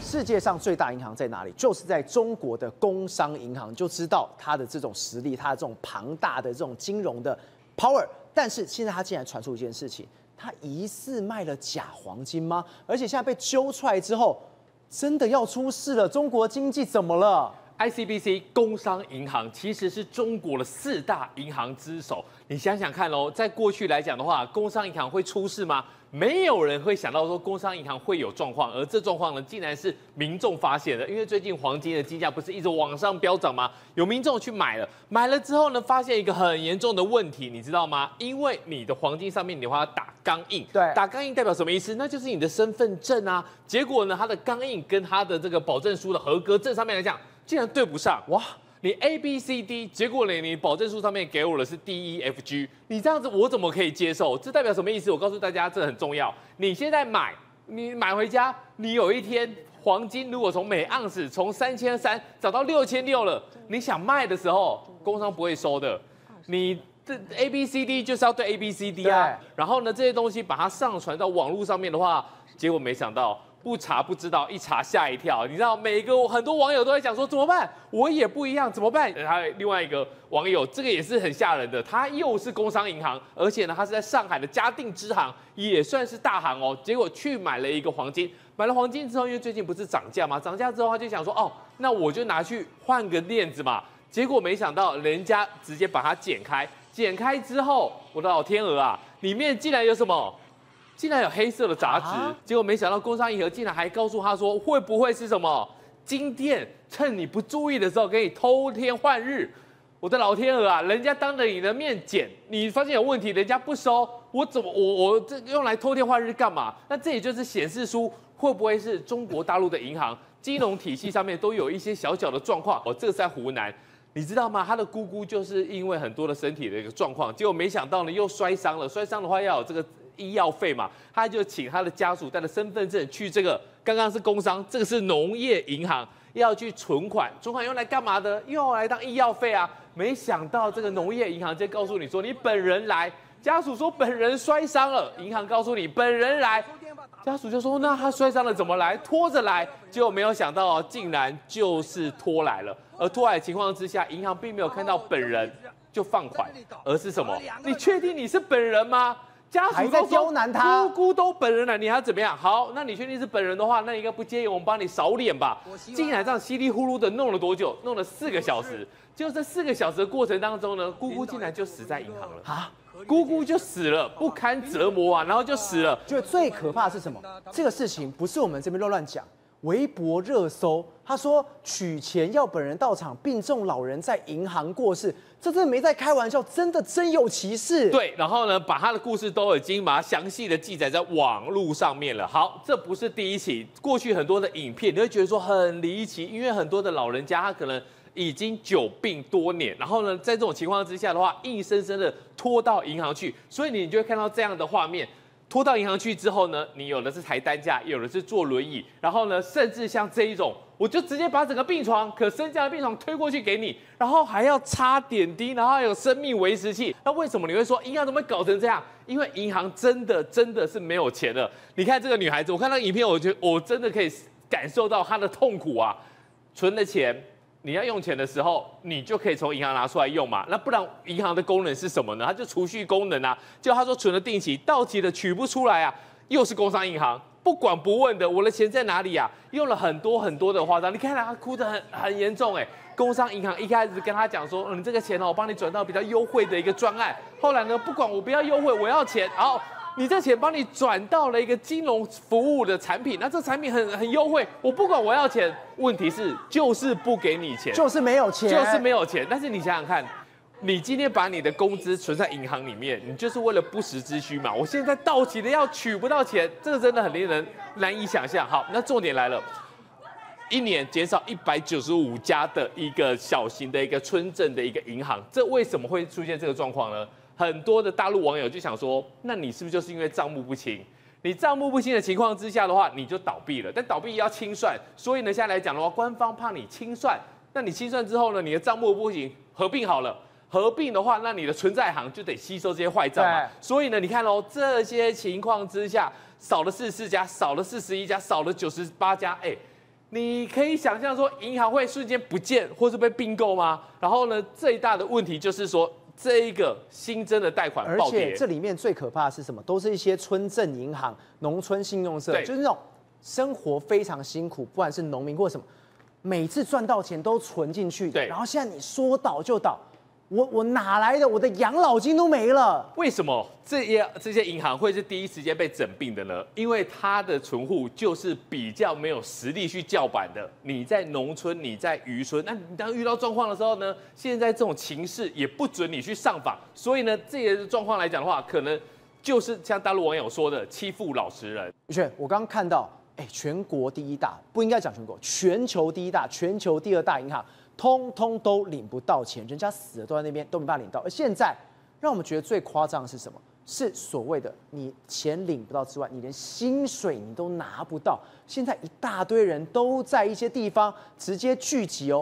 世界上最大银行在哪里？就是在中国的工商银行，就知道它的这种实力，它的这种庞大的这种金融的 power。但是现在它竟然传出一件事情，它疑似卖了假黄金吗？而且现在被揪出来之后，真的要出事了。中国经济怎么了？ICBC 工商银行其实是中国的4大银行之首。你想想看哦，在过去来讲的话，工商银行会出事吗？没有人会想到说工商银行会有状况，而这状况呢，竟然是民众发现的。因为最近黄金的金价不是一直往上飙涨吗？有民众去买了，买了之后呢，发现一个很严重的问题，你知道吗？因为你的黄金上面你会要打钢印，对，打钢印代表什么意思？那就是你的身份证啊。结果呢，它的钢印跟它的这个保证书的合格证上面来讲，竟然对不上。哇！你 ABCD， 结果呢？你保证书上面给我的是 DEFG， 你这样子我怎么可以接受？这代表什么意思？我告诉大家，这很重要。你现在买，你买回家，你有一天黄金如果从每盎司从3300涨到6600了，你想卖的时候，工商不会收的。你这 ABCD 就是要对 ABCD 啊。然后呢，这些东西把它上传到网络上面的话，结果没想到。不查不知道，一查吓一跳。你知道，很多网友都在讲说怎么办？我也不一样，怎么办？还有另外一个网友，这个也是很吓人的，他又是工商银行，而且呢，他是在上海的嘉定支行，也算是大行哦。结果去买了一个黄金，买了黄金之后，因为最近不是涨价吗？涨价之后，他就想说，哦，那我就拿去换个链子嘛。结果没想到，人家直接把它剪开，剪开之后，我的老天鹅啊，里面竟然有什么？竟然有黑色的杂质，结果没想到工商银行竟然还告诉他说，会不会是什么金店趁你不注意的时候给你偷天换日？我的老天鹅啊，人家当着你的面剪，你发现有问题，人家不收，我这用来偷天换日干嘛？那这也就是显示出会不会是中国大陆的银行金融体系上面都有一些小小的状况？这个是在湖南。你知道吗？他的姑姑就是因为很多的身体的一个状况，结果没想到呢又摔伤了。摔伤的话要有这个医药费嘛，他就请他的家属带着身份证去这个，刚刚是工商，这个是农业银行，要去存款，存款用来干嘛的？用来当医药费啊！没想到这个农业银行就告诉你说你本人来，家属说本人摔伤了，银行告诉你本人来。家属就说：“那他摔伤了怎么来？拖着来。”结果没有想到，竟然就是拖来了。而拖来的情况之下，银行并没有看到本人就放款，而是什么？你确定你是本人吗？家属都刁难他，姑姑都本人了，你还怎么样？好，那你确定是本人的话，那你应该不介意我们帮你扫脸吧？竟然这样稀里糊涂的弄了多久？弄了4个小时。就这4个小时的过程当中呢，姑姑竟然就死在银行了啊！姑姑就死了，不堪折磨啊，然后就死了。就最可怕的是什么？这个事情不是我们这边乱讲，微博热搜，他说取钱要本人到场，病重老人在银行过世，这真的没在开玩笑，真有其事。对，然后呢，把他的故事都已经把它详细的记载在网络上面了。好，这不是第一起，过去很多的影片，你会觉得说很离奇，因为很多的老人家他可能已经久病多年，然后呢，在这种情况之下的话，硬生生的拖到银行去，所以你就会看到这样的画面。拖到银行去之后呢，你有的是抬担架，有的是坐轮椅，然后呢，甚至像这一种，我就直接把整个病床可升降的病床推过去给你，然后还要插点滴，然后还有生命维持器。那为什么你会说银行怎么会搞成这样？因为银行真的是没有钱了。你看这个女孩子，我看到影片，我觉得我真的可以感受到她的痛苦啊，存的钱。你要用钱的时候，你就可以从银行拿出来用嘛。那不然银行的功能是什么呢？它就储蓄功能啊。就他说存了定期，到期的取不出来啊，又是工商银行不管不问的，我的钱在哪里啊？用了很多的话，你看他哭得很严重哎。工商银行一开始跟他讲说，你这个钱我帮你转到比较优惠的一个专案。后来呢，不管我不要优惠，我要钱，然后你这钱帮你转到了一个金融服务的产品，那这产品很优惠，我不管我要钱，问题是就是不给你钱，就是没有钱，但是你想想看，你今天把你的工资存在银行里面，你就是为了不时之需嘛。我现在到期的要取不到钱，这个真的很令人难以想象。好，那重点来了。1年减少195家的一个小型的一个村镇的一个银行，这为什么会出现这个状况呢？很多的大陆网友就想说，那你是不是就是因为账目不清？你账目不清的情况之下的话，你就倒闭了。但倒闭也要清算，所以呢，现在来讲的话，官方怕你清算，那你清算之后呢，你的账目不行，合并好了。合并的话，那你的存在行就得吸收这些坏账嘛。所以呢，你看哦，这些情况之下，少了44家，少了41家，少了98家，你可以想象说，银行会瞬间不见，或是被并购吗？然后呢，最大的问题就是说，这一个新增的贷款暴跌，而且这里面最可怕的是什么？都是一些村镇银行、农村信用社，就是那种生活非常辛苦，不管是农民或什么，每次赚到钱都存进去，然后现在你说倒就倒。我哪来的？我的养老金都没了。为什么这些银行会是第一时间被整并的呢？因为它的存户就是比较没有实力去叫板的。你在农村，你在渔村，那你当遇到状况的时候呢？现在这种情势也不准你去上访，所以呢，这些状况来讲的话，可能就是像大陆网友说的欺负老实人。宇轩，我刚刚看到，全国第一大不应该讲全国，全球第一大、全球第2大银行。通通都领不到钱，人家死了都在那边都没办法领到。而现在让我们觉得最夸张的是什么？是所谓的你钱领不到之外，你连薪水你都拿不到。现在一大堆人都在一些地方直接聚集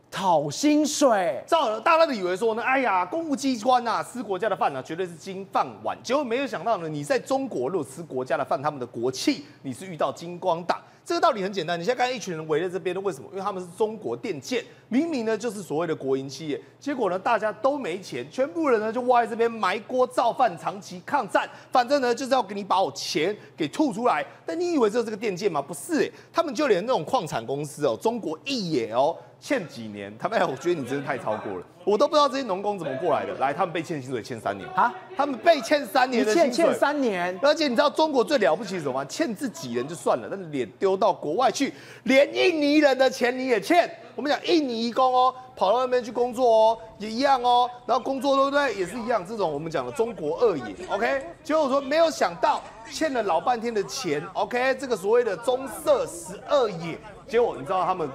讨薪水。大家都以为说呢，哎呀，公务机关呐，吃国家的饭呢，绝对是金饭碗。结果没有想到呢，你在中国如果吃国家的饭，他们的国企，你是遇到金光党。这个道理很简单，你现在看一群人围在这边的，为什么？因为他们是中国电建，明明呢就是所谓的国营企业，结果呢大家都没钱，全部人呢就窝在这边埋锅造饭，长期抗战，反正呢就是要给你把我钱给吐出来。但你以为只有这个电建吗？不是，他们就连那种矿产公司中国一野欠几年，他们我觉得你真的太超过了，我都不知道这些农工怎么过来的。来，他们被欠薪水欠3年啊，他们被欠3年的薪水，欠3年，而且你知道中国最了不起是什么吗？欠自己人就算了，但是脸丢到国外去，连印尼人的钱你也欠。我们讲印尼移工跑到那边去工作也一样然后工作对不对？也是一样，这种我们讲的中国2野 ，OK。结果我说没有想到欠了老半天的钱 ，OK， 这个所谓的棕色12野，结果你知道他们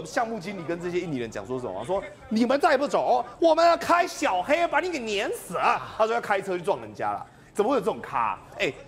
项目经理跟这些印尼人讲说什么？说你们再不走，我们要开小黑把你给碾死啊！他说要开车去撞人家了。怎么会有这种咖？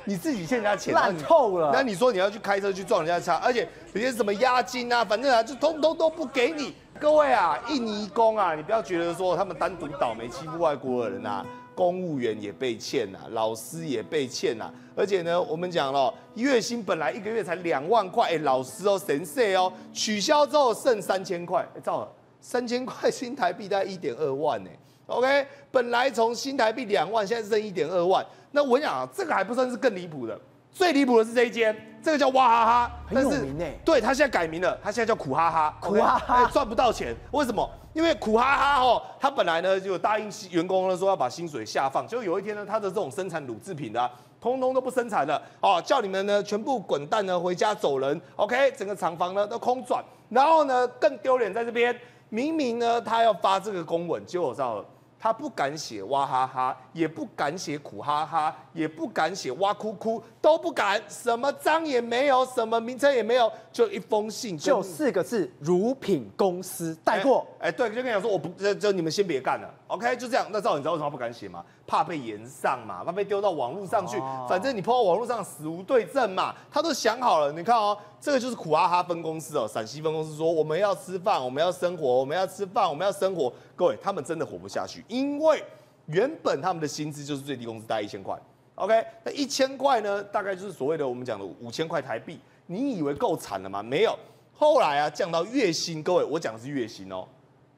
你自己欠人家钱烂透了。那你说你要去开车去撞人家车，而且有些什么押金啊，反正就通通都不给你。各位啊，印尼移工啊，你不要觉得说他们单独倒霉欺负外国的人啊，公务员也被欠老师也被欠而且呢，我们讲了，月薪本来1个月才2万块，老师神社取消之后剩3000块，照了3000块新台币大概1.2万OK， 本来从新台币2万，现在剩1.2万。那我讲这个还不算是更离谱的，最离谱的是这一间，这个叫哇哈哈，很有名对，他现在改名了，他现在叫苦哈哈，苦哈哈，赚不到钱，为什么？因为苦哈哈他本来呢就答应员工呢说要把薪水下放，结果有一天呢，他的这种生产乳制品的通通都不生产了叫你们呢全部滚蛋呢回家走人 ，OK， 整个厂房呢都空转，然后呢更丢脸在这边，明明呢他要发这个公文，结果我知道了。他不敢写哇哈哈，也不敢写苦哈哈，也不敢写哇哭哭，都不敢，什么章也没有，什么名称也没有，就一封信，就4个字：乳品公司带过。对，就跟你讲说，我不，就你们先别干了 ，OK， 就这样。那照你知道为什么不敢写吗？怕被延上嘛，怕被丢到网络上去，反正你抛到网络上死无对证嘛。他都想好了，你看这个就是苦哈哈分公司陕西分公司说我们要吃饭，我们要生活，我们要吃饭，我们要生活。各位，他们真的活不下去，因为原本他们的薪资就是最低工资大概1000块 ，OK， 那1000块呢，大概就是所谓的我们讲的5000块台币。你以为够惨了吗？没有，后来降到月薪，各位，我讲的是月薪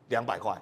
200块，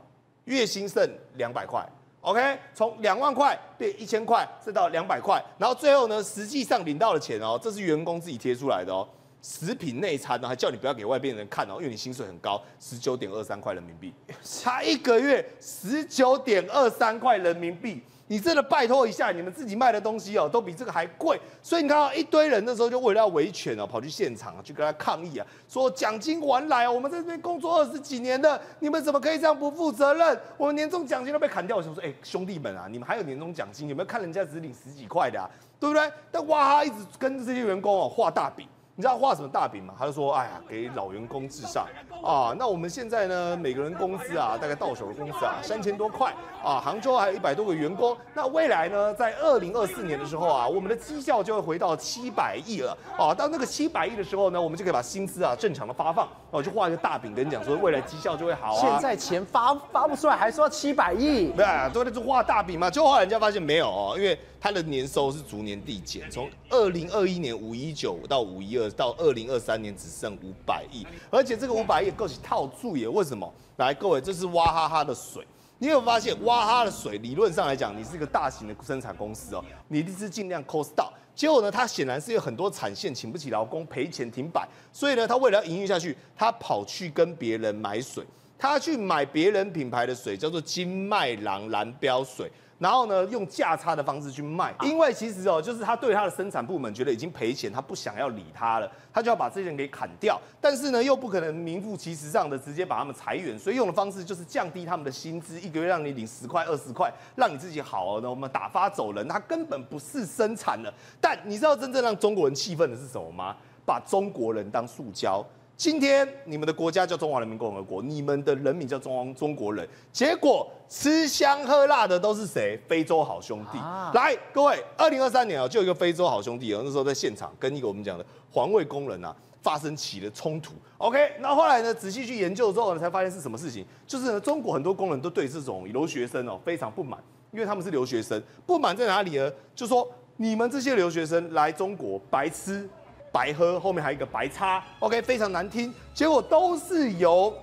月薪剩200块。OK， 从2万块变1000块，再到200块，然后最后呢，实际上领到的钱这是员工自己贴出来的食品内餐还叫你不要给外边人看因为你薪水很高，19.23块人民币，他1个月19.23块人民币。你真的拜托一下，你们自己卖的东西都比这个还贵，所以你看到一堆人那时候就为了要维权跑去现场去跟他抗议说奖金还来我们在这边工作20几年的，你们怎么可以这样不负责任？我们年终奖金都被砍掉，我想说，兄弟们你们还有年终奖金，有没有看人家只领10几块的对不对？但哇哈一直跟这些员工画大饼，你知道画什么大饼吗？他就说，哎呀，给老员工至上啊。那我们现在呢，每个人工资啊，大概到手的工资啊，3000多块啊。杭州还有100多个员工。那未来呢，在2024年的时候啊，我们的绩效就会回到700亿了啊。到那个700亿的时候呢，我们就可以把薪资啊正常的发放。哦，就画一个大饼跟你讲说，未来绩效就会好啊。现在钱发不出来，还说要700亿？对啊，对，就画大饼嘛。结果后来人家发现没有哦，因为它的年收是逐年递减，从2021年519到512到2023年只剩500亿，而且这个500亿够起套住耶？为什么？来，各位，这是娃哈哈的水。你有发现娃哈哈的水，理论上来讲，你是一个大型的生产公司哦，你一定是尽量 cost down。结果呢，它显然是有很多产线请不起劳工，赔钱停摆，所以呢，他为了要营运下去，他跑去跟别人买水，他去买别人品牌的水，叫做金麦郎蓝标水。然后呢，用价差的方式去卖，因为其实哦，就是他对他的生产部门觉得已经赔钱，他不想要理他了，他就要把这些人给砍掉。但是呢，又不可能名副其实上的直接把他们裁员，所以用的方式就是降低他们的薪资，一个月让你领10块、20块，让你自己好哦，我们打发走人。他根本不是生产了。但你知道真正让中国人气愤的是什么吗？把中国人当塑胶。今天你们的国家叫中华人民共和国，你们的人民叫中国人，结果吃香喝辣的都是谁？非洲好兄弟。来，各位，2023年啊，就有一个非洲好兄弟，那时候在现场跟一个我们讲的环卫工人啊发生起了冲突。OK， 那后来呢，仔细去研究之后呢，才发现是什么事情？就是呢，中国很多工人都对这种留学生哦非常不满，因为他们是留学生，不满在哪里呢？就说你们这些留学生来中国白吃。白喝，后面还有一个白叉 ，OK， 非常难听。结果都是由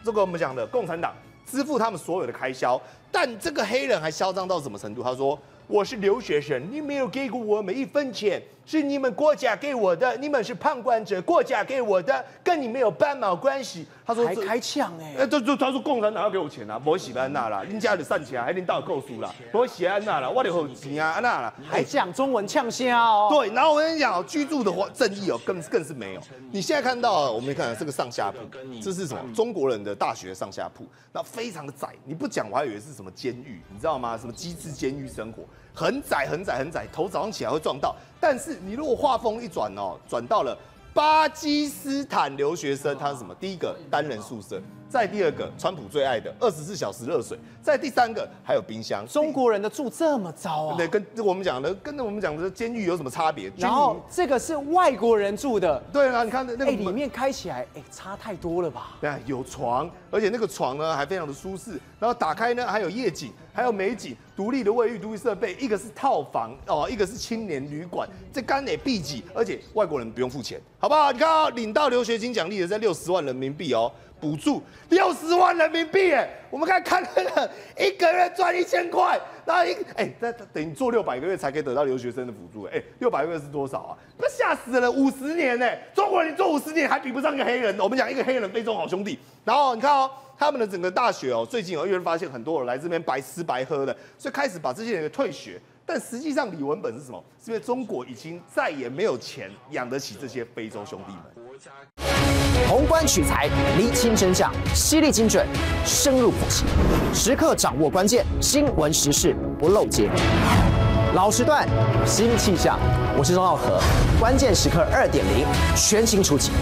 这个我们讲的共产党支付他们所有的开销，但这个黑人还嚣张到什么程度？他说：“我是留学生，你没有给过我们1分钱，是你们国家给我的，你们是旁观者，国家给我的，跟你没有半毛关系。”他说还开枪哎！他说共产党要给我钱啊，不会喜欢那啦，恁家就散起来，还恁到够输啦，不会喜欢那啦，我就有钱啊那啦，还讲中文呛虾哦。对，然后我跟你讲，居住的正义哦，更是没有。你现在看到，我们看这个上下铺，这是什么？中国人的大学上下铺，那非常的窄，你不讲我还以为是什么监狱，你知道吗？什么机智监狱生活，很窄很窄很窄，头早上起来会撞到。但是你如果画风一转哦，转到了巴基斯坦留学生，他是什么？第一个单人宿舍，再第二个川普最爱的24小时热水，再第三个还有冰箱。中国人的住这么糟啊？对，跟我们讲的监狱有什么差别？然后这个是外国人住的，对啊，你看那个里面开起来，差太多了吧？对啊，有床，而且那个床呢还非常的舒适，然后打开呢还有夜景，还有美景，独立的卫浴、独立设备，一个是套房哦，一个是青年旅馆，这干得必挤，而且外国人不用付钱，好不好？你看哦，领到留学金奖励的在60万人民币哦。补助60万人民币哎，我们看那个一个月赚1000块，然后那等于做600个月才可以得到留学生的补助哎，600个月是多少啊？那吓死了，50年哎，中国人做50年还比不上一个黑人。我们讲一个黑人非洲好兄弟，然后你看哦，他们的整个大学哦，最近有发现很多人来这边白吃白喝的，所以开始把这些人给退学。但实际上李文本是什么？是因为中国已经再也没有钱养得起这些非洲兄弟们。宏观取材，厘清真相，犀利精准，深入剖析，时刻掌握关键，新闻时事不漏接。老时段，新气象，我是钟耀和，关键时刻2.0全新出击。